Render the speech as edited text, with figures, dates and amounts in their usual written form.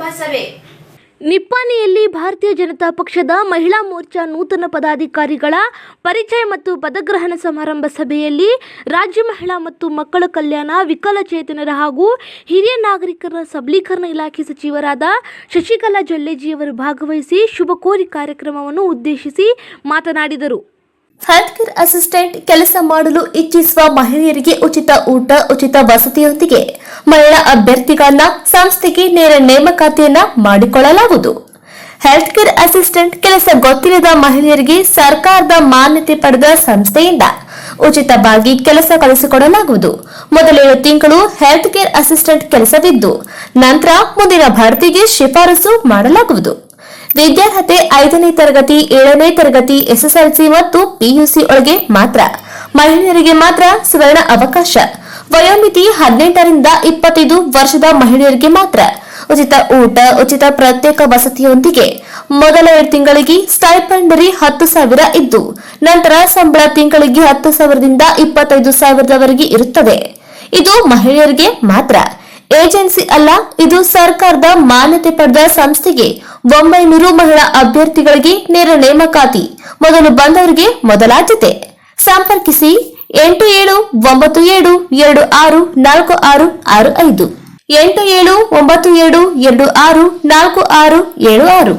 ಸಮಾರಂಭ ಸಭೆ ನಿಪ್ಪಾಣಿಯಲ್ಲಿ ಭಾರತೀಯ ಜನತಾ ಪಕ್ಷದ ಮಹಿಳಾ ಮೋರ್ಚಾ ನೂತನ ಪದಾಧಿಕಾರಿಗಳ ಪರಿಚಯ ಮತ್ತು ಪದಗ್ರಹಣ ಸಮಾರಂಭ ಸಭೆಯಲ್ಲಿ ರಾಜ್ಯ ಮಹಿಳಾ ಮತ್ತು ಮಕ್ಕಳ ಕಲ್ಯಾಣ, ವಿಕಲಚೇತನರ ಹಾಗೂ ಹಿರಿಯ ನಾಗರಿಕರ ಸಬಲೀಕರಣ ಇಲಾಖೆ ಸಚಿವರಾದ ಶಶಿಕಲಾ ಜೊಲ್ಲೆಜಿಯವರು ಭಾಗವಹಿಸಿ ಶುಭ ಕೋರಿ ಕಾರ್ಯಕ್ರಮವನ್ನು ಉದ್ದೇಶಿಸಿ ಮಾತನಾಡಿದರು. ಹೆಲ್ತ್ ಕೇರ್ ಅಸಿಸ್ಟೆಂಟ್ ಕೆಲಸ ಮಾಡಲು ಇಚ್ಛಿಸುವ ಮಹಿಳೆಯರಿಗೆ ಉಚಿತ ಊಟ, ಉಚಿತ ವಸತಿಯೊಂದಿಗೆ ಮಹಿಳಾ ಅಭ್ಯರ್ಥಿಗಳನ್ನ ಸಂಸ್ಥೆಗೆ ನೇರ ನೇಮಕಾತಿಯನ್ನ ಮಾಡಿಕೊಳ್ಳಲಾಗುವುದು. ಹೆಲ್ತ್ ಕೇರ್ ಅಸಿಸ್ಟೆಂಟ್ ಕೆಲಸ ಗೊತ್ತಿಲ್ಲದ ಮಹಿಳೆಯರಿಗೆ ಸರ್ಕಾರದ ಮಾನ್ಯತೆ ಪಡೆದ ಸಂಸ್ಥೆಯಿಂದ ಉಚಿತವಾಗಿ ಕೆಲಸ ಕಲಿಸಿಕೊಡಲಾಗುವುದು. ಮೊದಲ 7 ತಿಂಗಳು ಹೆಲ್ತ್ ಕೇರ್ ಅಸಿಸ್ಟೆಂಟ್ ಕೆಲಸವಿದ್ದು ನಂತರ ಮುಂದಿನ ಭರ್ತಿಗೆ ಶಿಫಾರಸು ಮಾಡಲಾಗುವುದು. ವಿದ್ಯಾರ್ಹತೆ 5ನೇ ತರಗತಿ, 7ನೇ ತರಗತಿ, ಎಸ್ಎಸ್ಎಲ್ಸಿ ಮತ್ತು ಪಿಯುಸಿ ಒಳಗೆ ಮಾತ್ರ. ಮಹಿಳೆಯರಿಗೆ ಮಾತ್ರ ಸುವರ್ಣ ಅವಕಾಶ. ವಯೋಮಿತಿ 18 ರಿಂದ 25 ವರ್ಷದ ಮಹಿಳೆಯರಿಗೆ ಮಾತ್ರ. ಉಚಿತ ಊಟ, ಉಚಿತ ಪ್ರತ್ಯೇಕ ವಸತಿಯೊಂದಿಗೆ ಮೊದಲ 7 ತಿಂಗಳಿಗೆ ಸ್ಟೈಪೆಂಡರಿ 10,000 ಇದ್ದು ನಂತರ ಸಂಬಳ ತಿಂಗಳಿಗೆ 10,000ದಿಂದ 25,000ದವರೆಗೆ ಇರುತ್ತದೆ. ಇದು ಮಹಿಳೆಯರಿಗೆ ಮಾತ್ರ. ಏಜೆನ್ಸಿ ಅಲ್ಲ, ಇದು ಸರ್ಕಾರದ ಮಾನ್ಯತೆ ಪಡೆದ ಸಂಸ್ಥೆಗೆ 900 ಮಹಿಳಾ ಅಭ್ಯರ್ಥಿಗಳಿಗೆ ನೇರ ನೇಮಕಾತಿ. ಮೊದಲು ಬಂದವರಿಗೆ ಮೊದಲಾದ್ಯತೆ. ಸಂಪರ್ಕಿಸಿ 8797264665 8797264676.